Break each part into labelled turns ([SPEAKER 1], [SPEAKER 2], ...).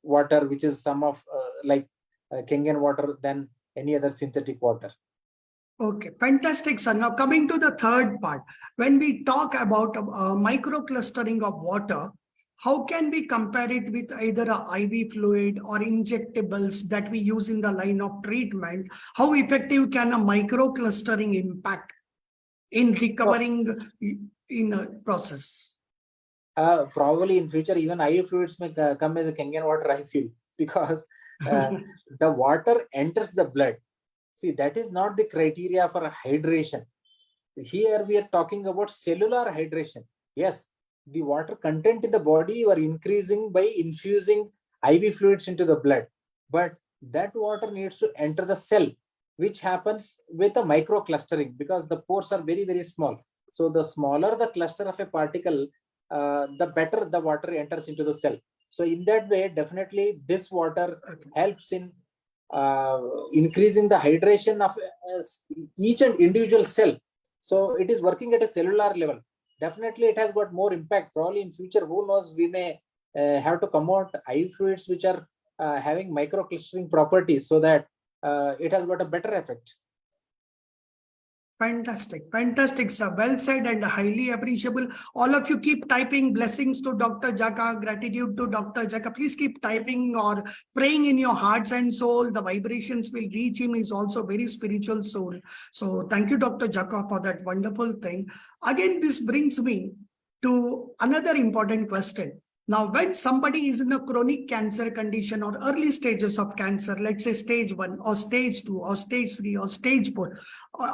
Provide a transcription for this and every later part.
[SPEAKER 1] water, which is some of like Kenyan water than any other synthetic water.
[SPEAKER 2] Okay, fantastic, sir. Now coming to the third part, when we talk about microclustering of water, how can we compare it with either a IV fluid or injectables that we use in the line of treatment? How effective can a microclustering impact in recovering in a process?
[SPEAKER 1] Probably in future, even IV fluids may come as a Kenyan water, I feel, because the water enters the blood. See, that is not the criteria for hydration. Here we are talking about cellular hydration. Yes, the water content in the body you are increasing by infusing IV fluids into the blood, but that water needs to enter the cell, which happens with a microclustering because the pores are very, very small. So the smaller the cluster of a particle, the better the water enters into the cell. So in that way, definitely this water helps in increasing the hydration of each and individual cell. So it is working at a cellular level. Definitely it has got more impact. Probably in future, who knows, we may have to come out IV fluids which are having microclustering properties so that it has got a better effect.
[SPEAKER 2] Fantastic, fantastic, sir. Well said and highly appreciable. All of you keep typing blessings to Dr. Jakka, gratitude to Dr. Jakka. Please keep typing or praying in your hearts and soul. The vibrations will reach him. He's also very spiritual soul. So thank you, Dr. Jakka, for that wonderful thing. Again, this brings me to another important question. Now, when somebody is in a chronic cancer condition or early stages of cancer, let's say stage 1 or stage 2 or stage 3 or stage 4,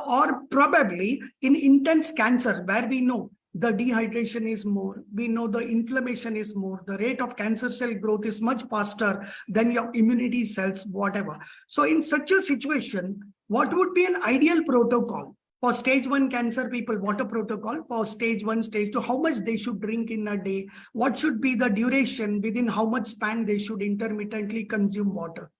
[SPEAKER 2] or probably in intense cancer where we know the dehydration is more, we know the inflammation is more, the rate of cancer cell growth is much faster than your immunity cells, whatever. So in such a situation, what would be an ideal protocol? For stage 1 cancer people, what a protocol? For stage 1, stage 2, how much they should drink in a day? What should be the duration? Within how much span they should intermittently consume water?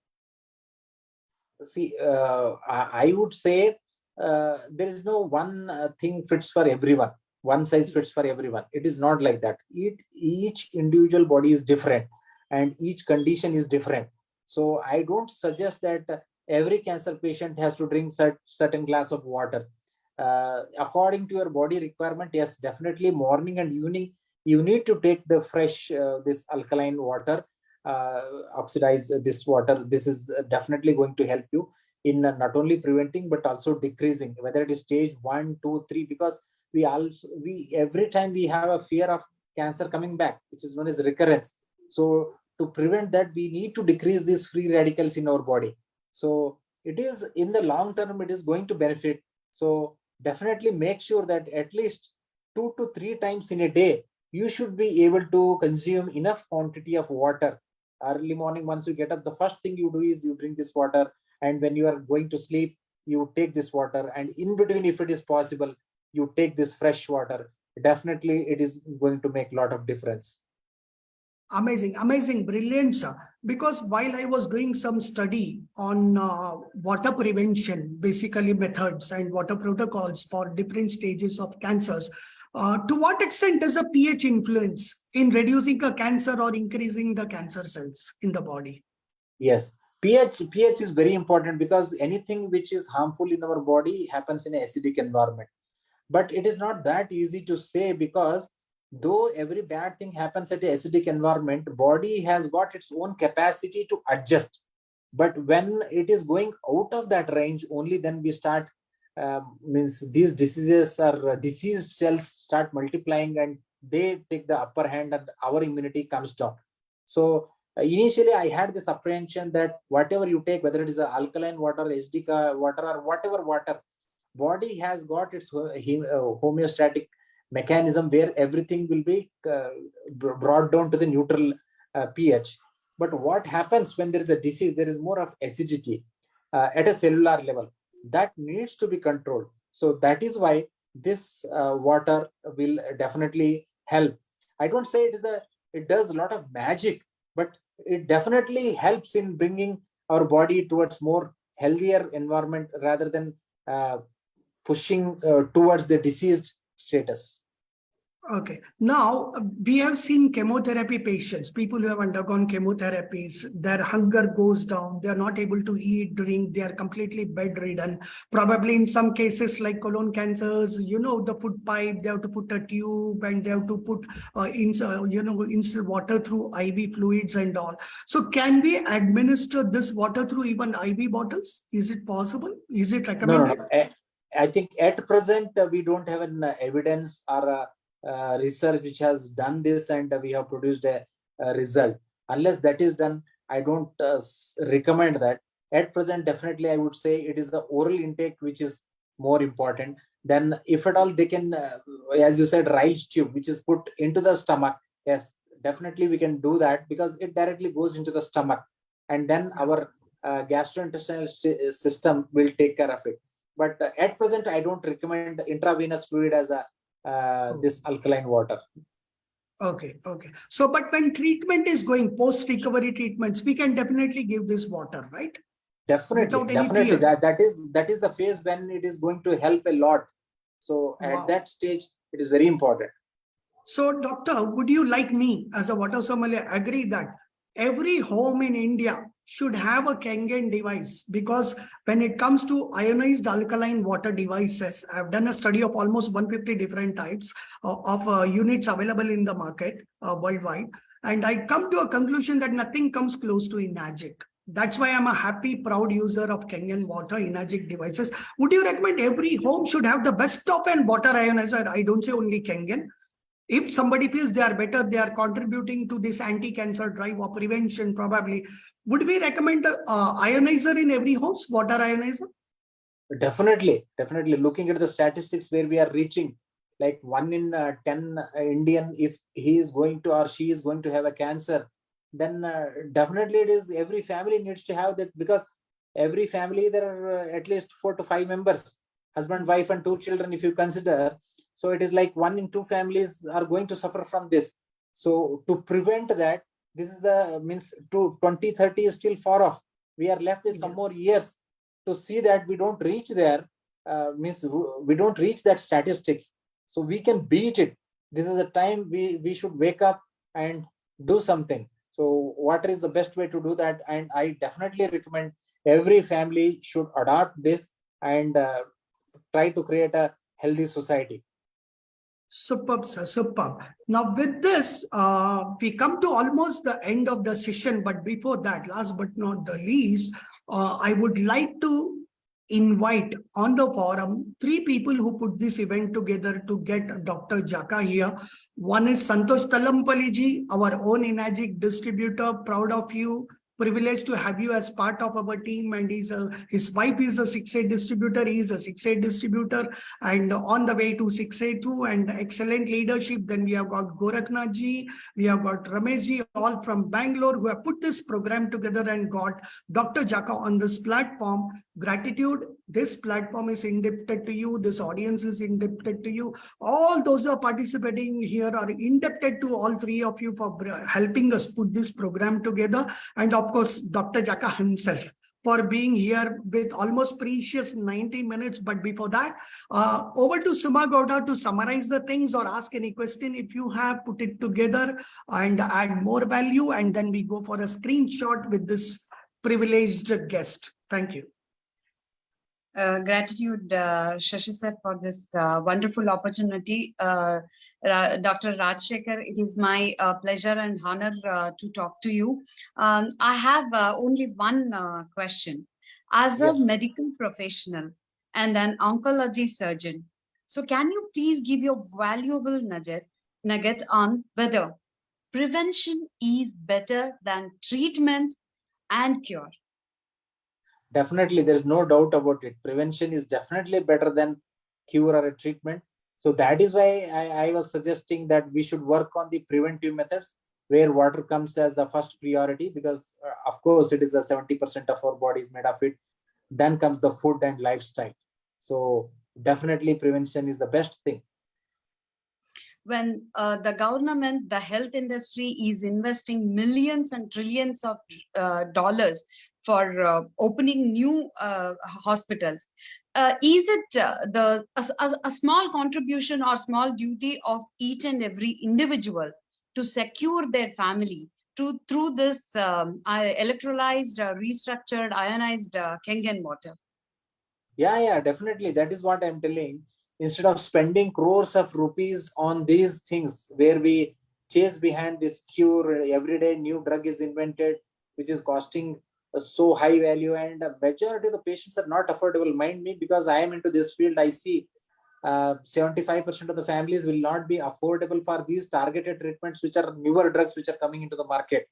[SPEAKER 1] See, I would say there is no one thing fits for everyone. One size fits for everyone. It is not like that. Each individual body is different and each condition is different. So I don't suggest that every cancer patient has to drink certain glass of water. According to your body requirement, yes, definitely morning and evening, you need to take the fresh, this alkaline water, oxidize this water. This is definitely going to help you in not only preventing, but also decreasing, whether it is stage 1, 2, 3, because we every time we have a fear of cancer coming back, which is known as recurrence. So to prevent that, we need to decrease these free radicals in our body. So it is in the long term, it is going to benefit. So definitely make sure that at least 2 to 3 times in a day, you should be able to consume enough quantity of water. Early morning, once you get up, the first thing you do is you drink this water. And when you are going to sleep, you take this water. And in between, if it is possible, you take this fresh water. Definitely, it is going to make a lot of difference.
[SPEAKER 2] Amazing, amazing, brilliant, sir. Because while I was doing some study on water prevention, basically methods and water protocols for different stages of cancers, to what extent does a pH influence in reducing a cancer or increasing the cancer cells in the body?
[SPEAKER 1] Yes, pH is very important because anything which is harmful in our body happens in an acidic environment. But it is not that easy to say because though every bad thing happens at an acidic environment, body has got its own capacity to adjust. But when it is going out of that range, only then we start, means these diseases or diseased cells start multiplying and they take the upper hand and our immunity comes down. So initially I had this apprehension that whatever you take, whether it is alkaline water, acidic water, or whatever water, body has got its homeostatic mechanism where everything will be brought down to the neutral pH. But what happens when there is a disease, there is more of acidity at a cellular level that needs to be controlled. So that is why this water will definitely help. I don't say it does a lot of magic, but it definitely helps in bringing our body towards more healthier environment rather than pushing towards the diseased status.
[SPEAKER 2] Okay. Now, we have seen chemotherapy patients, people who have undergone chemotherapies, their hunger goes down, they are not able to eat, drink, they are completely bedridden. Probably in some cases like colon cancers, the food pipe, they have to put a tube and they have to put, instill water through IV fluids and all. So can we administer this water through even IV bottles? Is it possible? Is it
[SPEAKER 1] No, no,
[SPEAKER 2] recommended?
[SPEAKER 1] no. I think at present we don't have an evidence or research which has done this and we have produced a result. Unless that is done, I don't recommend that. At present, definitely, I would say it is the oral intake which is more important. Then, if at all, they can, as you said, rice tube, which is put into the stomach. Yes, definitely we can do that because it directly goes into the stomach, and then our gastrointestinal system will take care of it. But at present, I don't recommend intravenous fluid as a this alkaline water.
[SPEAKER 2] Okay, okay. So, but when treatment is going, post-recovery treatments, we can definitely give this water, right?
[SPEAKER 1] Definitely,
[SPEAKER 2] Without any
[SPEAKER 1] definitely.
[SPEAKER 2] fear.
[SPEAKER 1] That is the phase when it is going to help a lot. So at
[SPEAKER 2] Wow.
[SPEAKER 1] that stage, it is very important.
[SPEAKER 2] So, doctor, would you like me as a water sommelier agree that every home in India should have a Kangen device? Because when it comes to ionized alkaline water devices, I've done a study of almost 150 different types of units available in the market worldwide. And I come to a conclusion that nothing comes close to Enagic. That's why I'm a happy, proud user of Kangen water Enagic devices. Would you recommend every home should have the best of an water ionizer? I don't say only Kangen. If somebody feels they are better, they are contributing to this anti-cancer drive or prevention, probably. Would we recommend ionizer in every house, water ionizer?
[SPEAKER 1] Definitely, definitely. Looking at the statistics where we are reaching, like 1 in 10 Indian, if he is going to or she is going to have a cancer, then definitely it is every family needs to have that, because every family there are at least 4 to 5 members, husband, wife, and 2 children. If you consider, so it is like 1 in 2 families are going to suffer from this. So to prevent that, this is the means to 2030 is still far off. We are left with some more years to see that we don't reach there, means we don't reach that statistics, so we can beat it. This is a time we should wake up and do something. So water is the best way to do that, and I definitely recommend every family should adopt this and try to create a healthy society.
[SPEAKER 2] Superb, sir, superb. Now, with this, we come to almost the end of the session. But before that, last but not the least, I would like to invite on the forum 3 people who put this event together to get Dr. Jakka here. One is Santosh Talampaliji, our own Enagic distributor. Proud of you. Privileged to have you as part of our team. And his wife is a 6A distributor. He is a 6A distributor and on the way to 6A2 and excellent leadership. Then we have got Gorakhnath ji, we have got Ramesh ji, all from Bangalore, who have put this program together and got Dr. Jakka on this platform. Gratitude. This platform is indebted to you. This audience is indebted to you. All those who are participating here are indebted to all 3 of you for helping us put this program together. And of course, Dr. Jakka himself for being here with almost precious 90 minutes. But before that, over to Suma Gowda to summarize the things or ask any question if you have, put it together and add more value. And then we go for a screenshot with this privileged guest. Thank you.
[SPEAKER 3] Gratitude, Shashi sir, for this wonderful opportunity. Dr. Rajashekar, it is my pleasure and honor to talk to you. I have only one question. As a
[SPEAKER 1] Yes.
[SPEAKER 3] medical professional and an oncology surgeon, so can you please give your valuable nugget on whether prevention is better than treatment and cure?
[SPEAKER 1] Definitely, there's no doubt about it. Prevention is definitely better than cure or a treatment. So that is why I was suggesting that we should work on the preventive methods where water comes as the first priority, because of course it is a 70% of our body is made of it. Then comes the food and lifestyle. So definitely prevention is the best thing.
[SPEAKER 3] when the government, the health industry is investing millions and trillions of dollars for opening new hospitals. Is it a small contribution or small duty of each and every individual to secure their family through this electrolyzed, restructured, ionized Kangen water?
[SPEAKER 1] Yeah, definitely. That is what I'm telling. Instead of spending crores of rupees on these things, where we chase behind this cure, every day new drug is invented, which is costing so high value, and a majority of the patients are not affordable. Mind me, because I am into this field, I see 75% of the families will not be affordable for these targeted treatments, which are newer drugs which are coming into the market.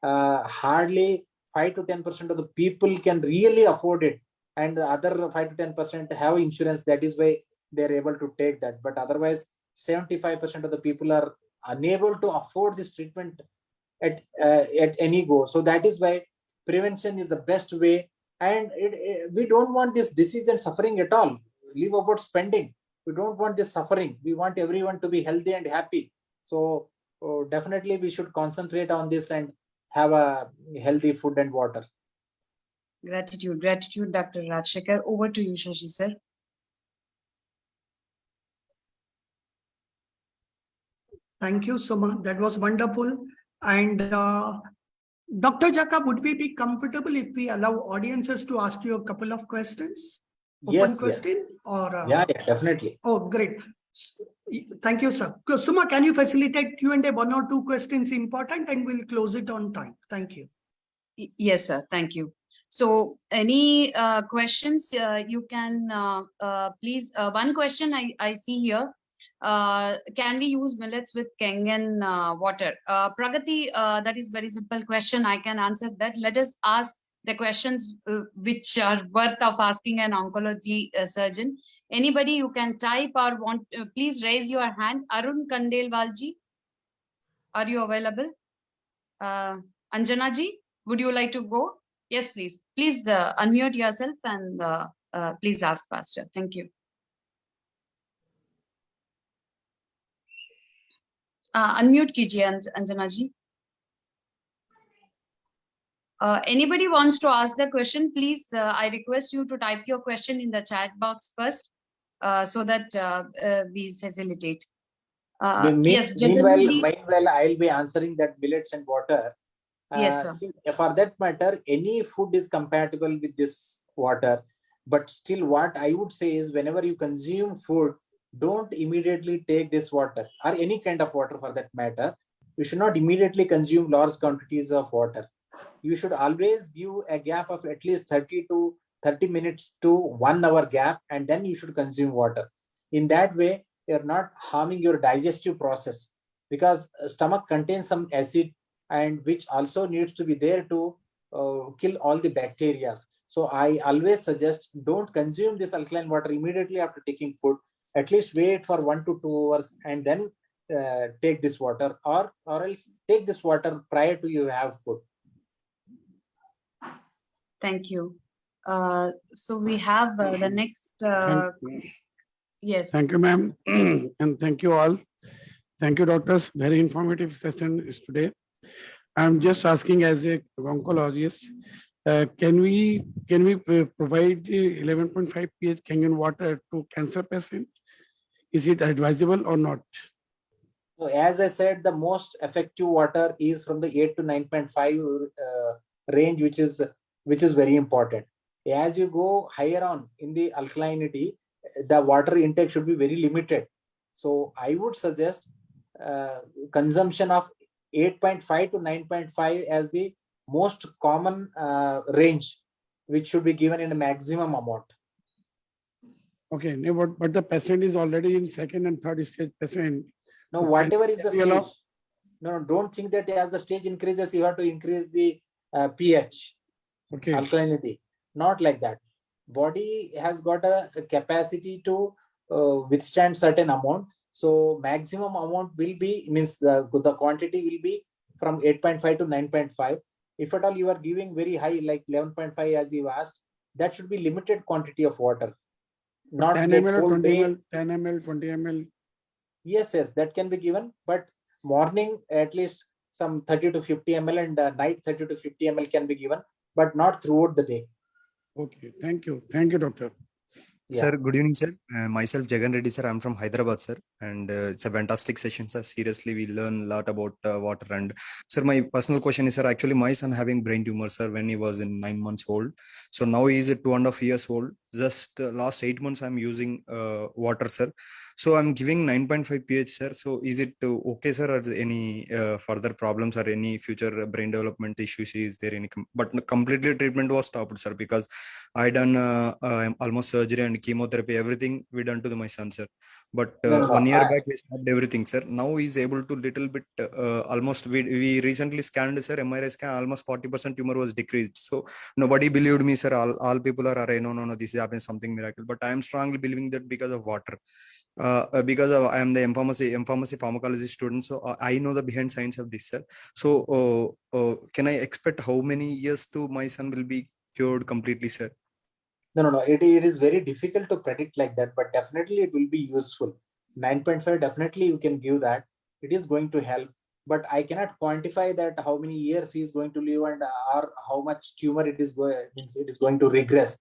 [SPEAKER 1] Hardly 5 to 10% of the people can really afford it, and the other 5 to 10% have insurance. That is why they're able to take that. But otherwise, 75% of the people are unable to afford this treatment at any go. So that is why prevention is the best way. And we don't want this disease and suffering at all. Leave about spending. We don't want this suffering. We want everyone to be healthy and happy. So definitely we should concentrate on this and have a healthy food and water.
[SPEAKER 3] Gratitude, Dr. Rajashekar. Over to you, Shashi sir.
[SPEAKER 2] Thank you so much. That was wonderful. And Dr. Jakka, would we be comfortable if we allow audiences to ask you a couple of questions? Open question? Or
[SPEAKER 1] yeah, definitely.
[SPEAKER 2] Oh, great. Thank you, sir. Suma, can you facilitate Q&A, 1 or 2 questions important, and we'll close it on time. Thank you.
[SPEAKER 3] Yes, sir. Thank you. So any questions, you can please, one question I see here. Can we use millets with Kangen water? Pragati, that is very simple question. I can answer that. Let us ask the questions which are worth of asking an oncology surgeon. Anybody you can type or want, please raise your hand. Arun Kandelwalji, are you available? Anjana ji, would you like to go? Yes, please. Please unmute yourself and please ask faster. Thank you. Unmute kijiye, Anjana ji. Anybody wants to ask the question, please, I request you to type your question in the chat box first, so that we facilitate. Yes,
[SPEAKER 1] meanwhile, I'll be answering that millets and water.
[SPEAKER 3] Yes, sir.
[SPEAKER 1] See, for that matter, any food is compatible with this water. But still, what I would say is, whenever you consume food, don't immediately take this water, or any kind of water for that matter. You should not immediately consume large quantities of water. You should always give a gap of at least 30 minutes to 1 hour gap, and then you should consume water. In that way, you're not harming your digestive process, because stomach contains some acid, and which also needs to be there to kill all the bacteria. So I always suggest, don't consume this alkaline water immediately after taking food. At least wait for 1 to 2 hours and then take this water, or else take this water prior to you have food.
[SPEAKER 3] Thank you. So we have the next. Yes.
[SPEAKER 4] Thank you, ma'am, and thank you all. Thank you, doctors. Very informative session is today. I'm just asking, as a oncologist, can we provide 11.5 pH Kangen water to cancer patient? Is it advisable or not?
[SPEAKER 1] So as I said, the most effective water is from the 8 to 9.5 range, which is very important. As you go higher on in the alkalinity, the water intake should be very limited. So I would suggest consumption of 8.5 to 9.5 as the most common range, which should be given in a maximum amount.
[SPEAKER 4] Okay, but the patient is already in second and third stage patient.
[SPEAKER 1] No, whatever is the stage. No, don't think that as the stage increases, you have to increase the pH,
[SPEAKER 4] okay,
[SPEAKER 1] alkalinity. Not like that. Body has got a capacity to withstand certain amount. So maximum amount will be, means the quantity will be from 8.5 to 9.5. If at all you are giving very high, like 11.5 as you asked, that should be limited quantity of water. Not
[SPEAKER 4] 10 ml or 20 ml, 10 ml, 20 ml.
[SPEAKER 1] Yes, yes, that can be given, but morning at least some 30 to 50 ml and night 30 to 50 ml can be given, but not throughout the day.
[SPEAKER 4] Okay, thank you. Thank you, doctor.
[SPEAKER 1] Yeah.
[SPEAKER 5] Sir, good evening, sir. Myself, Jagan Reddy, sir. I'm from Hyderabad, sir. And it's a fantastic session, sir. Seriously, we learn a lot about water. And, sir, my personal question is, sir, actually, my son having brain tumor, sir, when he was in 9 months old. So now he's at 2.5 years old. Just last 8 months, I'm using water, sir. So I'm giving 9.5 pH, sir. So is it okay, sir? Or is there any further problems or any future brain development issues? Is there any? But completely treatment was stopped, sir, because I done almost surgery and chemotherapy, everything we done to my son, sir. But
[SPEAKER 1] No, no, no.
[SPEAKER 5] 1 year back we stopped everything, sir. Now he's able to little bit almost we recently scanned, sir, MRI scan, almost 40% tumor was decreased. So nobody believed me, sir. All people are no, this is happening something miracle. But I am strongly believing that because of water. Because I am the M pharmacy pharmacology student, so I know the behind science of this, sir. So can I expect how many years to my son will be cured completely, sir?
[SPEAKER 1] No, no, no. It is very difficult to predict like that, but definitely it will be useful. 9.5, definitely you can give that. It is going to help, but I cannot quantify that how many years he is going to live and or how much tumor it is going to regress.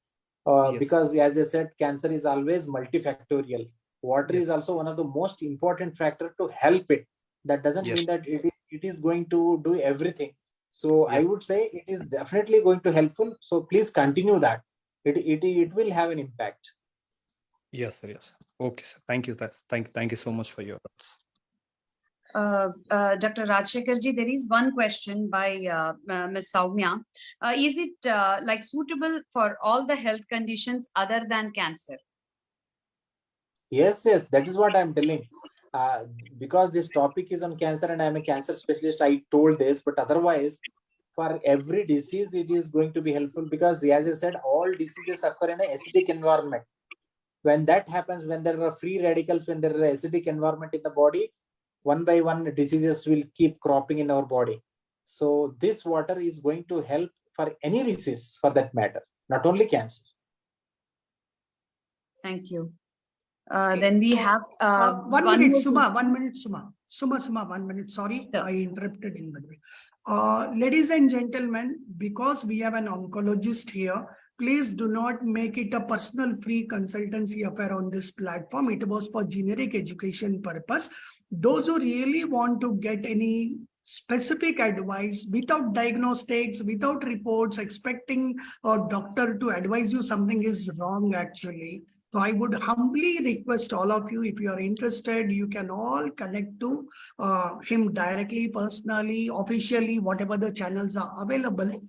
[SPEAKER 5] Yes.
[SPEAKER 1] Because as I said, cancer is always multifactorial. Water is
[SPEAKER 5] Yes.
[SPEAKER 1] also one of the most important factor to help it. That doesn't
[SPEAKER 5] Yes.
[SPEAKER 1] mean that it is going to do everything. So I
[SPEAKER 5] Yes.
[SPEAKER 1] would say it is definitely going to helpful. So please continue that. It will have an impact.
[SPEAKER 5] Yes, sir. Yes. Okay, sir. Thank you. Thank you so much for your thoughts.
[SPEAKER 3] Dr. Rajashekar ji, there is one question by Ms. Soumya. Is it like suitable for all the health conditions other than cancer?
[SPEAKER 1] Yes, yes, that is what I'm telling. Because this topic is on cancer and I'm a cancer specialist, I told this, but otherwise, for every disease, it is going to be helpful because, as I said, all diseases occur in an acidic environment. When that happens, when there are free radicals, when there is acidic environment in the body, one by one diseases will keep cropping in our body. So this water is going to help for any disease for that matter, not only cancer.
[SPEAKER 3] Thank you.
[SPEAKER 2] Okay.
[SPEAKER 3] Then we have
[SPEAKER 2] one minute, Suma, 1 minute, Suma. Suma, 1 minute. Sorry,
[SPEAKER 3] Sir.
[SPEAKER 2] I interrupted in between. Ladies and gentlemen, because we have an oncologist here, please do not make it a personal free consultancy affair on this platform. It was for generic education purpose. Those who really want to get any specific advice without diagnostics, without reports, expecting a doctor to advise you something is wrong actually. So I would humbly request all of you, if you are interested, you can all connect to him directly, personally, officially, whatever the channels are available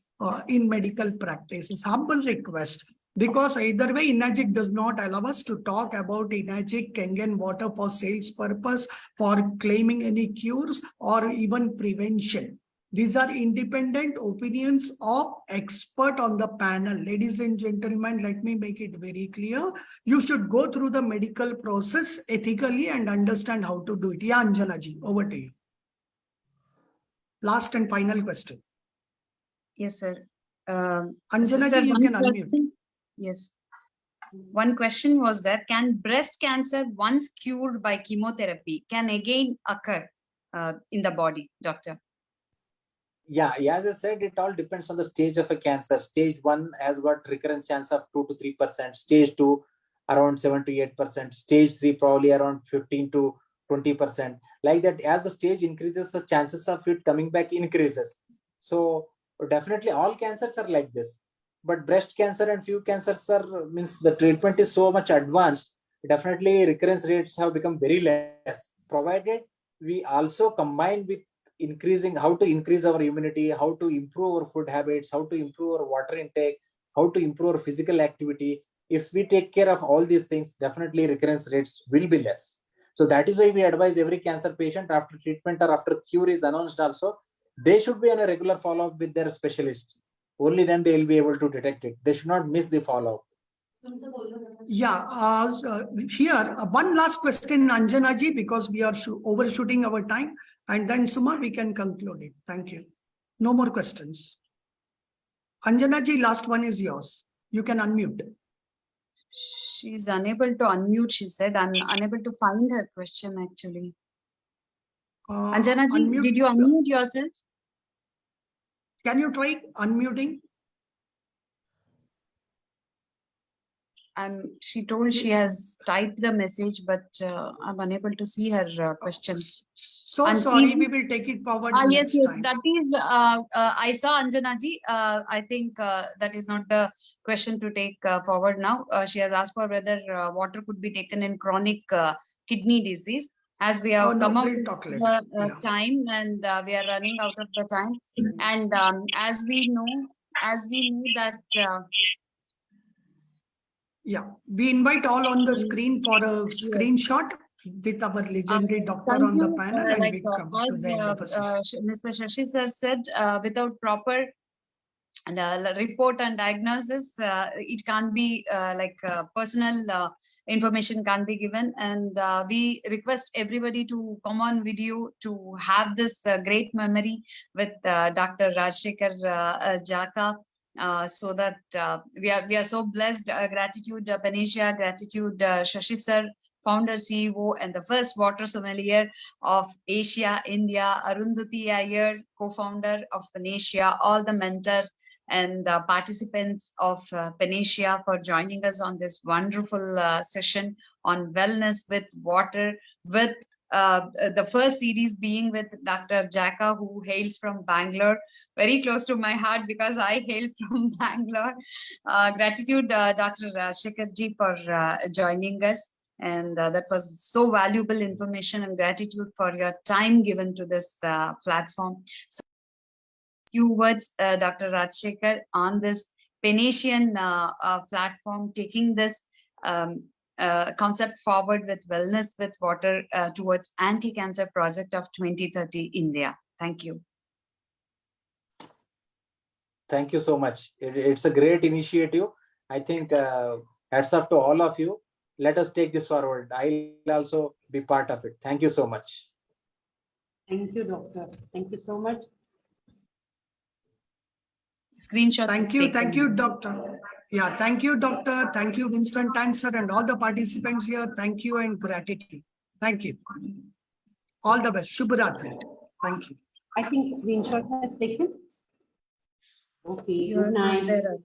[SPEAKER 2] in medical practice. It's humble request. Because either way, INAGIC does not allow us to talk about INAGIC Kangen water for sales purpose, for claiming any cures or even prevention. These are independent opinions of expert on the panel. Ladies and gentlemen, let me make it very clear. You should go through the medical process ethically and understand how to do it. Yeah, Anjana ji, over to you. Last and final question.
[SPEAKER 3] Yes, sir.
[SPEAKER 2] Anjana
[SPEAKER 3] Sir,
[SPEAKER 2] ji, you
[SPEAKER 3] one
[SPEAKER 2] can unmute.
[SPEAKER 3] question- Yes. One question was that, can breast cancer, once cured by chemotherapy, can again occur in the body, doctor?
[SPEAKER 1] Yeah, as I said, it all depends on the stage of a cancer. Stage 1 has got recurrence chance of 2 to 3%. Stage 2, around 7 to 8%. Stage 3, probably around 15 to 20%. Like that, as the stage increases, the chances of it coming back increases. So definitely all cancers are like this. But breast cancer and few cancers are, means the treatment is so much advanced. Definitely recurrence rates have become very less, provided we also combine with how to increase our immunity, how to improve our food habits, how to improve our water intake, how to improve our physical activity. If we take care of all these things, definitely recurrence rates will be less. So that is why we advise every cancer patient, after treatment or after cure is announced also, they should be on a regular follow-up with their specialist. Only then they will be able to detect it. They should not miss the follow-up.
[SPEAKER 2] Yeah, here, one last question, Anjana ji, because we are overshooting our time. And then Suma, we can conclude it. Thank you. No more questions. Anjana ji, last one is yours. You can unmute.
[SPEAKER 3] She's unable to unmute, she said. I'm unable to find her question actually. Anjana ji,
[SPEAKER 2] Unmute.
[SPEAKER 3] did you unmute yourself?
[SPEAKER 2] Can you try unmuting?
[SPEAKER 3] She told she has typed the message, but I'm unable to see her question.
[SPEAKER 2] So
[SPEAKER 3] And
[SPEAKER 2] sorry,
[SPEAKER 3] please-
[SPEAKER 2] we will take it forward
[SPEAKER 3] Yes,
[SPEAKER 2] next
[SPEAKER 3] yes,
[SPEAKER 2] time.
[SPEAKER 3] that is, I saw Anjana ji. I think that is not the question to take forward now. She has asked for whether water could be taken in chronic kidney disease. As we have
[SPEAKER 2] Oh, no,
[SPEAKER 3] come out
[SPEAKER 2] we'll
[SPEAKER 3] of
[SPEAKER 2] talk later.
[SPEAKER 3] the
[SPEAKER 2] Yeah.
[SPEAKER 3] time, and we are running out of the time. And as we know that
[SPEAKER 2] Yeah, we invite all on the screen for a screenshot with our legendary doctor
[SPEAKER 3] thank
[SPEAKER 2] on the
[SPEAKER 3] you,
[SPEAKER 2] panel, and
[SPEAKER 3] like
[SPEAKER 2] we come to
[SPEAKER 3] as
[SPEAKER 2] the end of the session.
[SPEAKER 3] Mr. Shashi sir said, without proper report and diagnosis, it can't be personal information can't be given, and we request everybody to come on video to have this great memory with Dr. Rajashekar Jakka. So that we are so blessed. Gratitude, Panacea, gratitude, Shashi sir, founder, CEO, and the first water sommelier of Asia, India, Arundhati Iyer, co-founder of Panacea, all the mentors and the participants of Panacea for joining us on this wonderful session on wellness with water, with the first series being with Dr. Jakka, who hails from Bangalore, very close to my heart because I hail from Bangalore. Gratitude, Dr. Rajashekar ji, for joining us. And that was so valuable information, and gratitude for your time given to this platform. So, few words, Dr. Rajashekar, on this Panacea platform, taking this concept forward with wellness with water towards anti-cancer project of 2030 India. Thank you.
[SPEAKER 1] Thank you so much. It's a great initiative. I think hats off to all of you. Let us take this forward. I'll also be part of it. Thank you so much.
[SPEAKER 6] Thank you, doctor. Thank you so much.
[SPEAKER 3] Screenshot.
[SPEAKER 2] Thank you, doctor. Yeah, thank you, doctor. Thank you, Winston Tank sir, and all the participants here. Thank you and gratitude. Thank you. All the best. Shubhratri. Thank you.
[SPEAKER 6] I think screenshot has taken. Okay,
[SPEAKER 3] You're
[SPEAKER 6] good
[SPEAKER 3] not
[SPEAKER 6] night.
[SPEAKER 3] there.